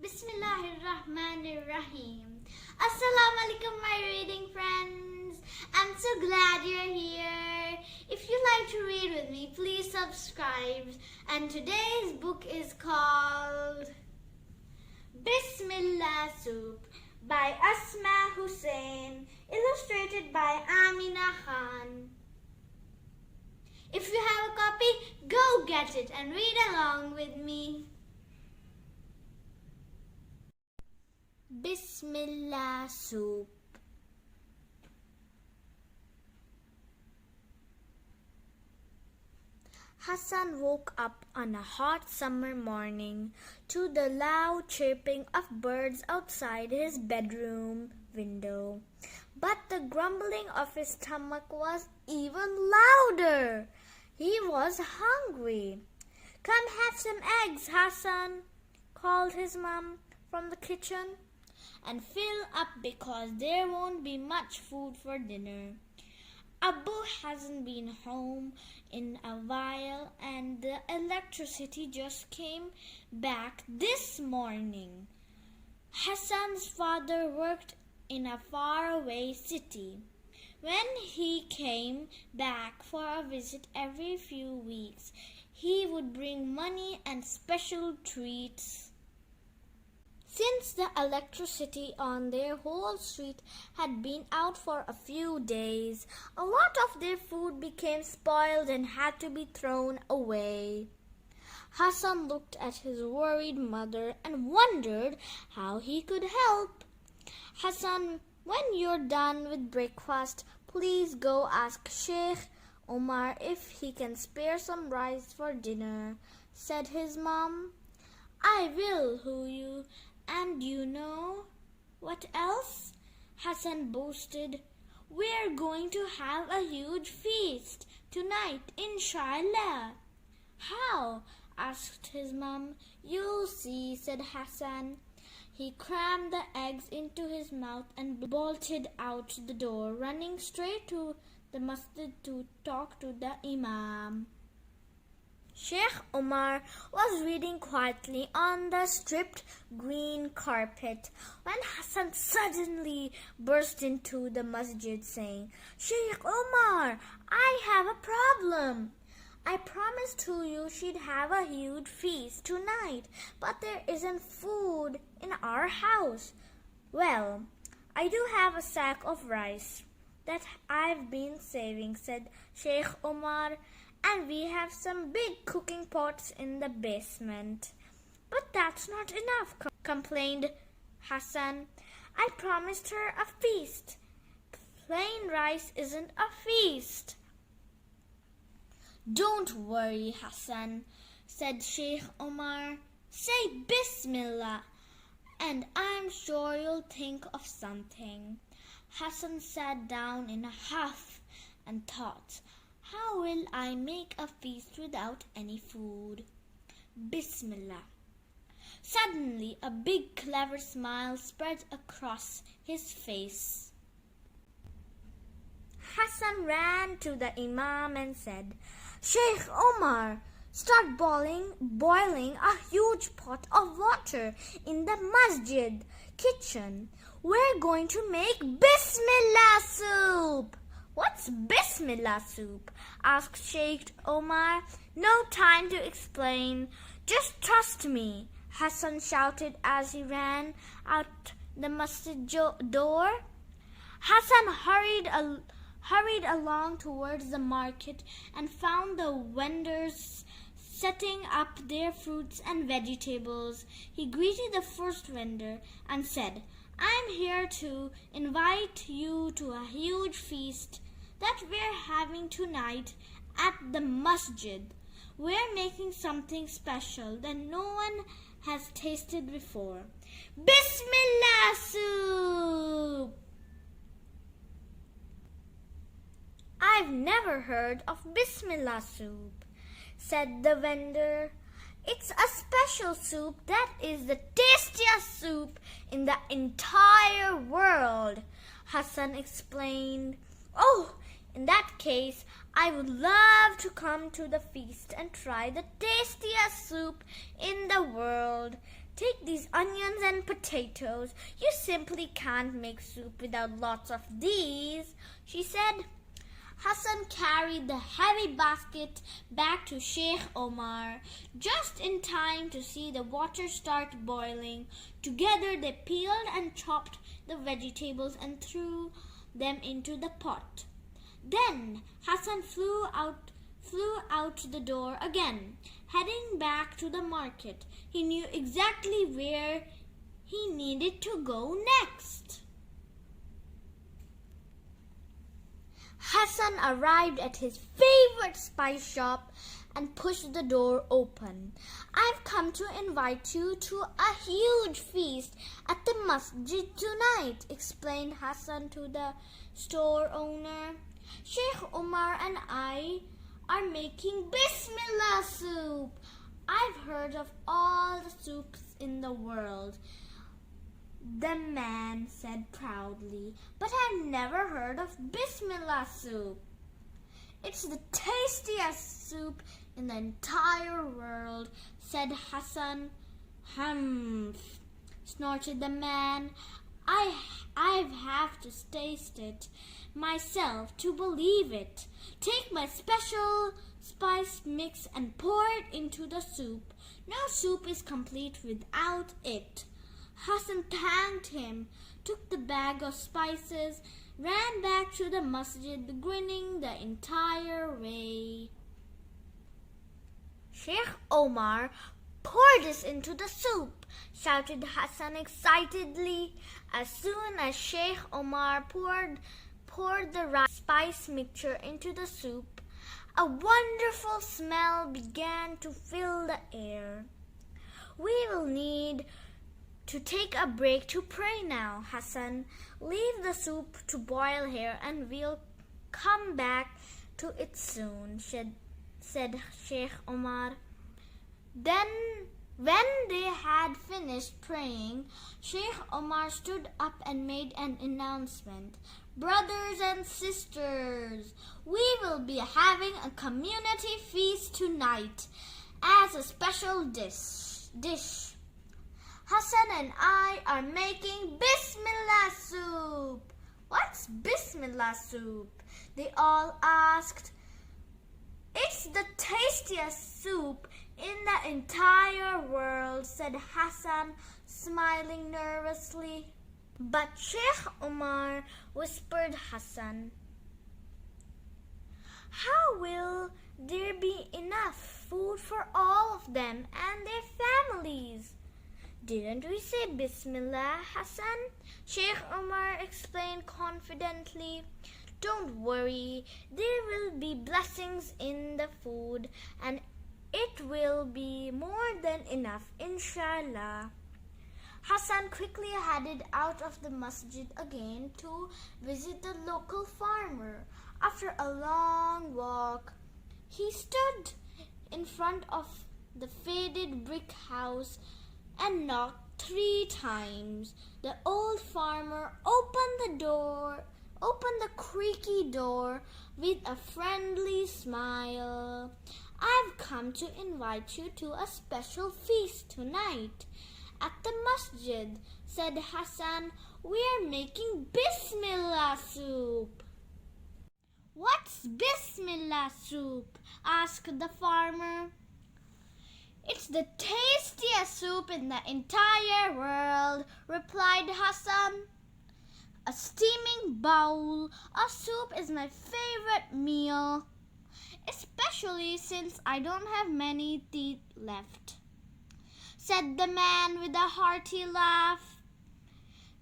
Bismillahirrahmanirrahim. Asalamualaikum, my reading friends. I'm so glad you're here. If you like to read with me, please subscribe. And today's book is called Bismillah Soup by Asma Hussain, illustrated by Amina. If you have a copy, go get it and read along with me. Bismillah Soup. Hassan woke up on a hot summer morning to the loud chirping of birds outside his bedroom window. But the grumbling of his stomach was even louder. He was hungry. "Come have some eggs, Hassan," called his mom from the kitchen, "and fill up because there won't be much food for dinner. Abu hasn't been home in a while and the electricity just came back this morning." Hassan's father worked in a faraway city. When he came back for a visit every few weeks, he would bring money and special treats. Since the electricity on their whole street had been out for a few days, a lot of their food became spoiled and had to be thrown away. Hassan looked at his worried mother and wondered how he could help. "Hassan, when you're done with breakfast, please go ask Sheikh Omar if he can spare some rice for dinner," said his mom. "I will, Huyu. And you know what else?" Hassan boasted. "We're going to have a huge feast tonight, inshallah." "How?" asked his mom. "You'll see," said Hassan. He crammed the eggs into his mouth and bolted out the door, running straight to the masjid to talk to the imam. Sheikh Omar was reading quietly on the stripped green carpet when Hassan suddenly burst into the masjid saying, "Sheikh Omar, I have a problem. I promised you she'd have a huge feast tonight, but there isn't food in our house." "Well, I do have a sack of rice that I've been saving," said Sheikh Omar, "and we have some big cooking pots in the basement." "But that's not enough," complained Hassan. "I promised her a feast. Plain rice isn't a feast." "Don't worry, Hassan," said Sheikh Omar. "Say Bismillah, and I'm sure you'll think of something." Hassan sat down in a huff and thought, "How will I make a feast without any food? Bismillah." Suddenly, a big clever smile spread across his face. Hassan ran to the imam and said, "Sheikh Omar, start boiling a huge pot of water in the masjid kitchen. We're going to make Bismillah Soup." "What's Bismillah Soup?" asked Sheikh Omar. "No time to explain. Just trust me," Hassan shouted as he ran out the masjid door. Hassan hurried along towards the market and found the vendors setting up their fruits and vegetables. He greeted the first vendor and said, "I'm here to invite you to a huge feast that we're having tonight at the masjid. We're making something special that no one has tasted before. Bismillah Soup." "I've never heard of Bismillah Soup," said the vendor. "It's a special soup that is the tastiest soup in the entire world," Hassan explained. "Oh, in that case, I would love to come to the feast and try the tastiest soup in the world," Take these onions and potatoes. You simply can't make soup without lots of these, she said. Hassan carried the heavy basket back to Sheikh Omar, just in time to see the water start boiling. Together they peeled and chopped the vegetables and threw them into the pot. Then Hassan flew out the door again, heading back to the market. He knew exactly where he needed to go next. Hassan arrived at his favorite spice shop and pushed the door open. I've come to invite you to a huge feast at the masjid tonight, explained Hassan to the store owner. Sheikh Omar and I are making Bismillah Soup. I've heard of all the soups in the world, the man said proudly, but I've never heard of Bismillah Soup. It's the tastiest soup in the entire world, said Hassan. Humph, snorted the man. I have to taste it myself to believe it. Take my special spice mix and pour it into the soup. No soup is complete without it. Hassan thanked him, took the bag of spices, ran back to the masjid, grinning the entire way. Sheikh Omar, pour this into the soup, shouted Hassan excitedly. As soon as Sheikh Omar poured the spice mixture into the soup, a wonderful smell began to fill the air. We will need to take a break to pray now, Hassan. Leave the soup to boil here and we'll come back to it soon, said Sheikh Omar. Then, when they had finished praying, Sheikh Omar stood up and made an announcement. Brothers and sisters, we will be having a community feast tonight as a special dish. Hassan and I are making Bismillah Soup. What's Bismillah Soup? They all asked. It's the tastiest soup in the entire world, said Hassan, smiling nervously. But Sheikh Omar whispered Hassan, how will there be enough food for all of them and their families? Didn't we say Bismillah, Hassan? Sheikh Omar explained confidently. Don't worry, there will be blessings in the food and it will be more than enough, inshallah. Hassan quickly headed out of the masjid again to visit the local farmer. After a long walk, he stood in front of the faded brick house and knocked 3 times. The old farmer opened the creaky door with a friendly smile. I've come to invite you to a special feast tonight at the masjid, said Hassan. We're making Bismillah Soup. What's Bismillah Soup? Asked the farmer. It's the tastiest soup in the entire world, replied Hassan. A steaming bowl of soup is my favorite meal, especially since I don't have many teeth left, said the man with a hearty laugh.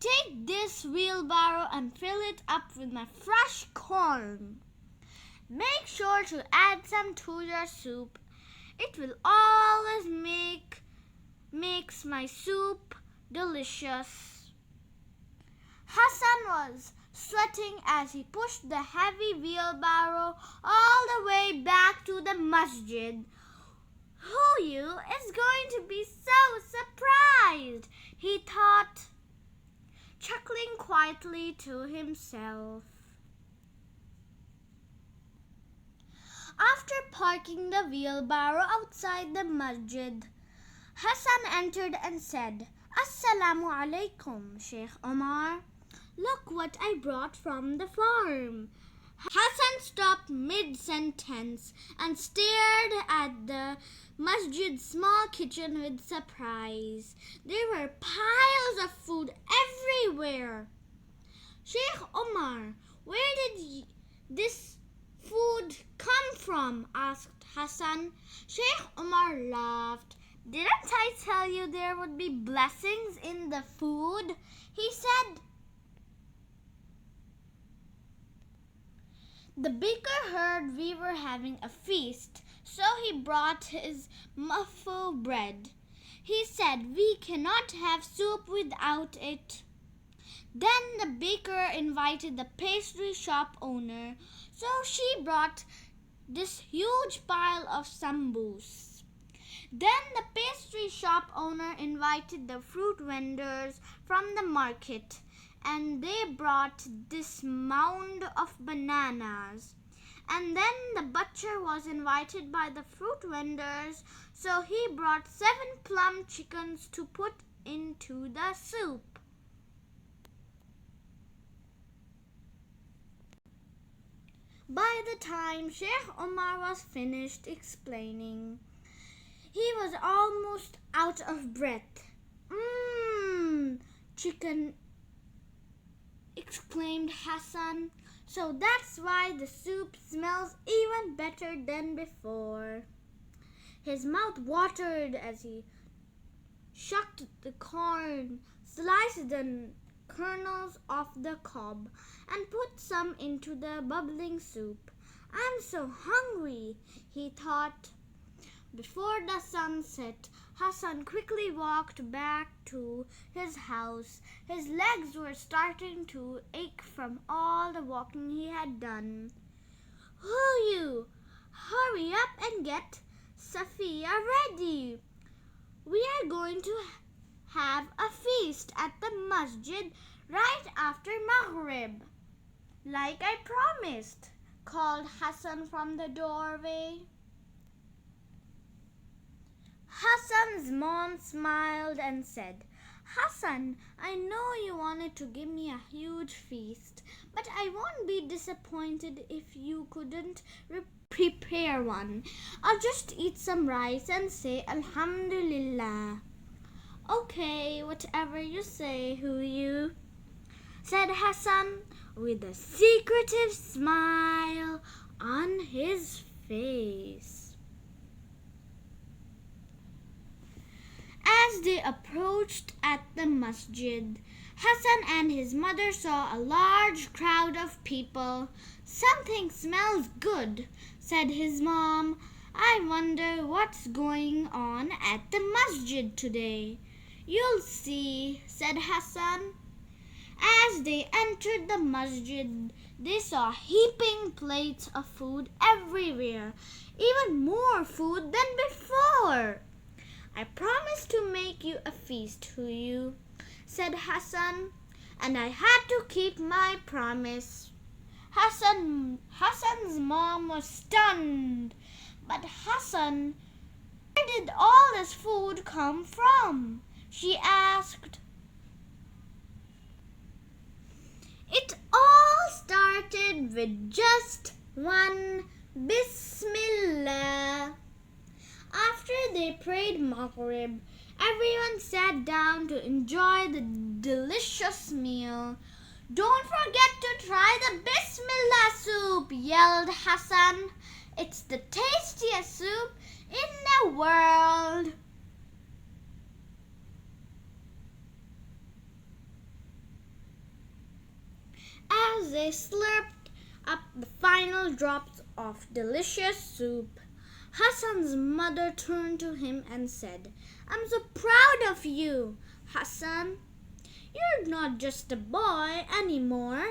Take this wheelbarrow and fill it up with my fresh corn. Make sure to add some to your soup. It will always makes my soup delicious. Hassan was sweating as he pushed the heavy wheelbarrow all the way back to the masjid. Who is going to be so surprised, he thought, chuckling quietly to himself. After parking the wheelbarrow outside the masjid, Hassan entered and said, Assalamualaikum, Sheikh Omar. Look what I brought from the farm. Hassan stopped mid-sentence and stared at the masjid's small kitchen with surprise. There were piles of food everywhere. Sheikh Omar, where did this food come from? Asked Hassan. Sheikh Omar laughed. Didn't I tell you there would be blessings in the food? He said. The baker heard we were having a feast, so he brought his muffle bread. He said we cannot have soup without it. Then the baker invited the pastry shop owner, so she brought this huge pile of sambus. Then the pastry shop owner invited the fruit vendors from the market, and they brought this mound of bananas. And then the butcher was invited by the fruit vendors, so he brought 7 plum chickens to put into the soup. By the time Sheikh Omar was finished explaining, he was almost out of breath. Chicken, exclaimed Hassan. So that's why the soup smells even better than before. His mouth watered as he shucked the corn, sliced the kernels off the cob, and put some into the bubbling soup. I'm so hungry, he thought. Before the sun set, Hassan quickly walked back to his house. His legs were starting to ache from all the walking he had done. You, hurry up and get Safiya ready. We are going to have a feast at the masjid right after Maghrib. Like I promised, called Hassan from the doorway. Hassan's mom smiled and said, Hassan, I know you wanted to give me a huge feast, but I won't be disappointed if you couldn't prepare one. I'll just eat some rice and say Alhamdulillah. Okay, whatever you say, you, said Hassan with a secretive smile on his face. As they approached at the masjid, Hassan and his mother saw a large crowd of people. Something smells good, said his mom. I wonder what's going on at the masjid today. You'll see, said Hassan. As they entered the masjid, they saw heaping plates of food everywhere, even more food than before. I promised to make you a feast, you, said Hassan, and I had to keep my promise. Hassan's mom was stunned. But Hassan, where did all this food come from? She asked. It all started with just one Bismillah. After they prayed Maghrib, everyone sat down to enjoy the delicious meal. Don't forget to try the Bismillah soup, yelled Hassan. It's the tastiest soup in the world. As they slurped up the final drops of delicious soup, Hassan's mother turned to him and said, I'm so proud of you, Hassan. You're not just a boy anymore.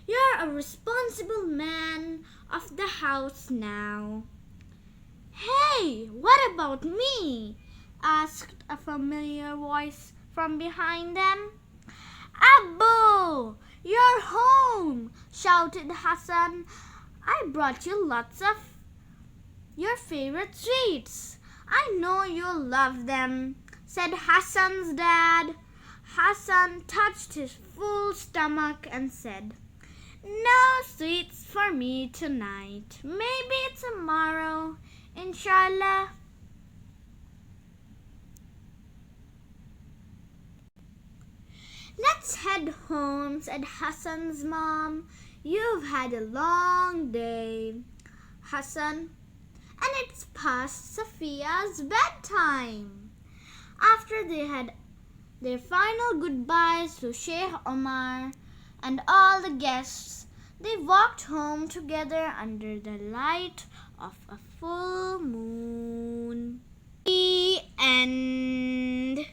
You're a responsible man of the house now. Hey, what about me? Asked a familiar voice from behind them. Abu, you're home, shouted Hassan. I brought you lots of your favorite sweets. I know you'll love them. said Hassan's dad. Hassan touched his full stomach and said, "No sweets for me tonight. Maybe tomorrow, inshallah." "Let's head home," said Hassan's mom. "You've had a long day, Hassan, and it's past Safiya's bedtime." After they had their final goodbyes to Sheikh Omar and all the guests, they walked home together under the light of a full moon. The end.